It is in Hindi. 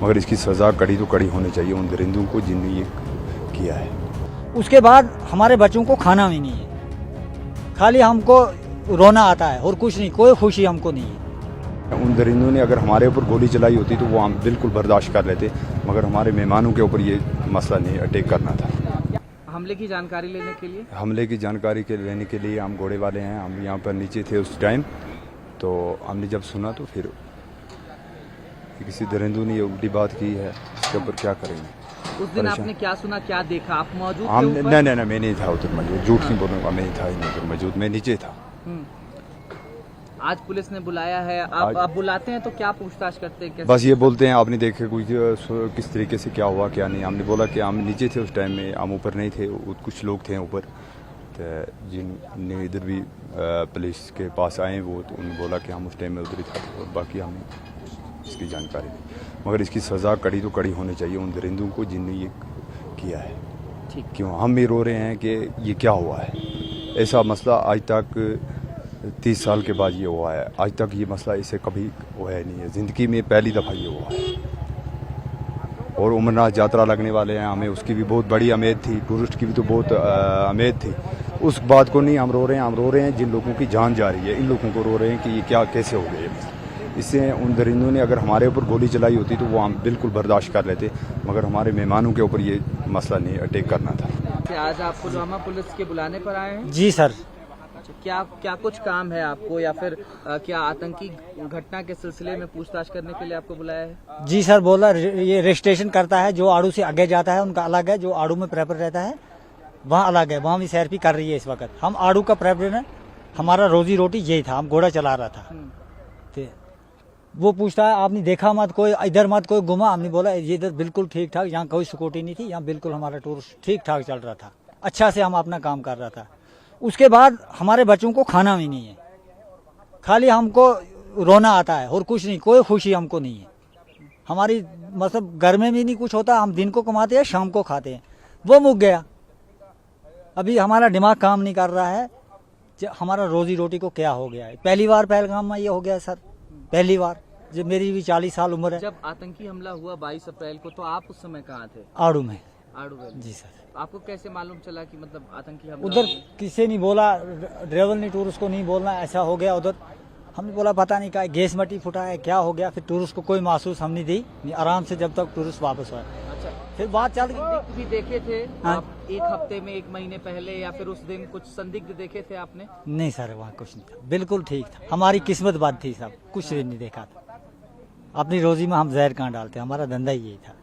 मगर इसकी सज़ा कड़ी तो कड़ी होनी चाहिए उन दरिंदों को जिन्होंने ये किया है। उसके बाद हमारे बच्चों को खाना भी नहीं है, खाली हमको रोना आता है और कुछ नहीं, कोई खुशी हमको नहीं है। उन दरिंदों ने अगर हमारे ऊपर गोली चलाई होती तो वो हम बिल्कुल बर्दाश्त कर लेते, मगर हमारे मेहमानों के ऊपर ये मसला नहीं अटैक करना था। हमले की जानकारी लेने के लिए लेने के लिए हम घोड़े वाले हैं, हम यहाँ पर नीचे थे उस टाइम, तो हमने जब सुना तो फिर किसी दरिंदों ने ये उल्टी बात की है, इसके ऊपर क्या करेंगे। उस दिन आपने क्या सुना, क्या देखा, आप मौजूद थे हम ऊपर? नहीं मैं नहीं था उधर मौजूद, झूठ नहीं बोलूँगा, मैं नहीं था ही नहीं उधर मौजूद, मैं नीचे था। आज पुलिस ने बुलाया है, आप बुलाते हैं तो क्या पूछताछ करते हैं? बस ये बोलते हैं आपने देखे कोई किस तरीके से क्या हुआ क्या नहीं। हमने बोला कि हम नीचे थे उस टाइम में, हम ऊपर नहीं थे, कुछ लोग थे ऊपर, तो जिनने इधर भी पुलिस के पास आए वो, तो उन्होंने बोला कि हम उस टाइम में उधर ही था, और बाकी हमें इसकी जानकारी नहीं। मगर इसकी सज़ा कड़ी तो कड़ी होनी चाहिए उन दरिंदों को जिन्होंने ये किया है। ठीक, क्यों हम भी रो रहे हैं कि ये क्या हुआ है। ऐसा मसला आज तक 30 साल के बाद ये हुआ है, आज तक ये मसला इसे कभी हुआ नहीं है, ज़िंदगी में पहली दफ़ा ये हुआ है। और उमरनाथ यात्रा लगने वाले हैं, हमें उसकी भी बहुत बड़ी उम्मीद थी, टूरिस्ट की भी तो बहुत उम्मीद थी। उस बात को नहीं हम रो रहे हैं जिन लोगों की जान जा रही है, इन लोगों को रो रहे हैं कि ये क्या कैसे हो गए। इससे उन दरिंदों ने अगर हमारे ऊपर गोली चलाई होती तो वो हम बिल्कुल बर्दाश्त कर लेते, मगर हमारे मेहमानों के ऊपर ये मसला नहीं अटैक करना था। आज आप पुलवामा पुलिस के बुलाने पर आए हैं? जी सर। क्या क्या कुछ काम है आपको, या फिर क्या आतंकी घटना के सिलसिले में पूछताछ करने के लिए आपको बुलाया है? जी सर, बोला ये रजिस्ट्रेशन करता है, जो आड़ू से आगे जाता है उनका अलग है, जो आड़ू में प्रेपर रहता है वहाँ अलग है, वहाँ भी सीआरपी कर रही है इस वक्त। हम आड़ू का प्रेपर है, हमारा रोजी रोटी यही था, हम घोड़ा चला रहा था। तो वो पूछता है आपने देखा मत, कोई इधर मत कोई घुमा। हमने बोला ये इधर बिल्कुल ठीक ठाक, यहाँ कोई सिक्योरिटी नहीं थी, यहाँ बिल्कुल हमारा टूर ठीक ठाक चल रहा था, अच्छा से हम अपना काम कर रहा था। उसके बाद हमारे बच्चों को खाना भी नहीं है, खाली हमको रोना आता है और कुछ नहीं, कोई खुशी हमको नहीं है। हमारी मतलब घर में भी नहीं कुछ होता, हम दिन को कमाते हैं शाम को खाते हैं, वो मुक गया। अभी हमारा दिमाग काम नहीं कर रहा है, हमारा रोजी रोटी को क्या हो गया है। पहली बार पहलगाम में ये हो गया सर, पहली बार। जब मेरी भी 40 साल उम्र है। जब आतंकी हमला हुआ 22 अप्रैल को, तो आप उस समय कहाँ थे? आड़ू में। आड़ू में? जी सर। आपको कैसे मालूम चला कि मतलब आतंकी हमला उधर किसी नहीं बोला, ड्राइवर ने टूरिस्ट को नहीं बोलना ऐसा हो गया उधर। हमने बोला पता नहीं क्या गैस मटी फुटा है, क्या हो गया। फिर टूरिस्ट को कोई महसूस हम नहीं दी, आराम से जब तक टूरिस्ट वापस हुआ। अच्छा, फिर बात चल गई। भी देखे थे हाँ? आप एक हफ्ते में, एक महीने पहले, या फिर उस दिन कुछ संदिग्ध देखे थे आपने? नहीं सर, वहाँ कुछ नहीं था, बिल्कुल ठीक था। हमारी किस्मत बात थी सब, कुछ नहीं देखा था। अपनी रोजी में हम जहर कहाँ डालते, हमारा धंधा ही यही था।